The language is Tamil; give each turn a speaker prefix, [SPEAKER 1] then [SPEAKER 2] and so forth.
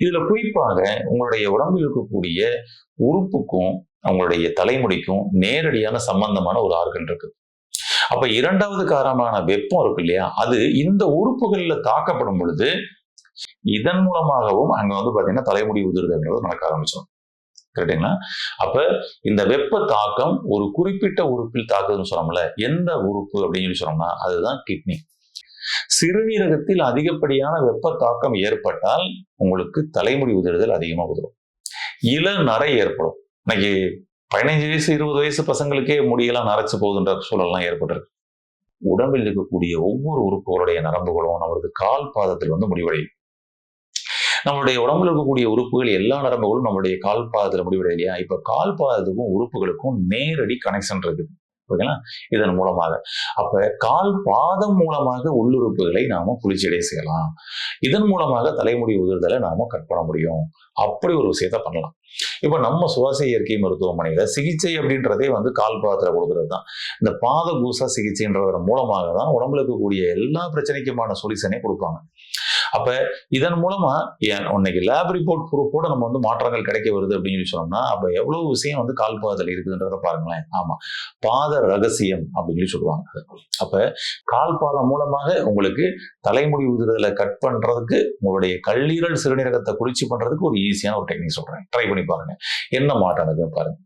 [SPEAKER 1] இதுல குறிப்பாக உங்களுடைய உடம்பில் இருக்கக்கூடிய உறுப்புக்கும் உங்களுடைய தலைமுடிக்கும் நேரடியான சம்பந்தமான ஒரு ஆர்கன் இருக்கு. அப்ப இரண்டாவது காரணமான வெப்பம் இருக்கு இல்லையா, அது இந்த உறுப்புகள்ல தாக்கப்படும் பொழுது இதன் மூலமாகவும் அங்க பாத்தீங்கன்னா தலைமுடி உதிர்தல்ன்றது நடக்க ஆரம்பிச்சிடும். கரெக்டுங்களா? அப்ப இந்த வெப்ப தாக்கம் ஒரு குறிப்பிட்ட உறுப்பில் தாக்குதுன்னு சொன்னோம்ல, எந்த உறுப்பு அப்படின்னு சொன்னோம்னா அதுதான் கிட்னி. சிறுநீரகத்தில் அதிகப்படியான வெப்ப தாக்கம் ஏற்பட்டால் உங்களுக்கு தலைமுடி உதிர்தல் அதிகமா உதிரும். இளநரை ஏற்படும். இன்னைக்கு 15 வயசு 20 வயசு பசங்களுக்கே முடியெல்லாம் நரைச்சு போகுதுன்ற சூழல்லாம் ஏற்பட்டிருக்கு. உடம்பில் இருக்கக்கூடிய ஒவ்வொரு உறுப்புகளுடைய நரம்புகளும் நம்மளது கால் பாதத்தில் முடிவடையும். நம்மளுடைய உடம்புல இருக்கக்கூடிய உறுப்புகள் எல்லா நரம்புகளும் நம்மளுடைய கால் பாதத்துல முடிவடையும் இல்லையா? இப்ப கால் பாதத்துக்கும் உறுப்புகளுக்கும் நேரடி கனெக்ஷன் இருக்குது. ஓகேங்களா? இதன் மூலமாக அப்ப கால் பாதம் மூலமாக உள்ளுறுப்புகளை நாம குளிர்ச்சியடைய செய்யலாம். இதன் மூலமாக தலைமுடி உதிர்தலை நாம கட் பண்ண முடியும். அப்படி ஒரு விஷயத்த பண்ணலாம். இப்ப நம்ம சுவாச இயற்கை மருத்துவமனையில சிகிச்சை அப்படின்றதே கால் பாதத்துல கொடுக்கறது தான். இந்த பாத பூசா சிகிச்சைன்றதன் மூலமாக தான் உடம்புல இருக்கக்கூடிய எல்லா பிரச்சனைக்குமான சொல்யூஷனே கொடுப்பாங்க. அப்ப இதன் மூலமா இன்னைக்கு லேப் ரிப்போர்ட் ப்ரூஃபோட நம்ம மாற்றங்கள் கிடைக்க வருது அப்படின்னு சொன்னோம்னா, அப்ப எவ்வளவு விஷயம் கால் பாதத்தில் இருக்குதுன்றத பாருங்களேன். ஆமா, பாத ரகசியம் அப்படின்னு சொல்லுவாங்க. அப்ப கால் பாதம் மூலமாக உங்களுக்கு தலைமுடி உதிர்தலை கட் பண்றதுக்கு உங்களுடைய கல்லீரல் சிறுநீரகத்தை குளிர்ச்சி பண்றதுக்கு ஒரு ஈஸியான ஒரு டெக்னிக் சொல்றேன். ட்ரை பண்ணி பாருங்க. என்ன மாற்றம் இருக்குன்னு பாருங்க.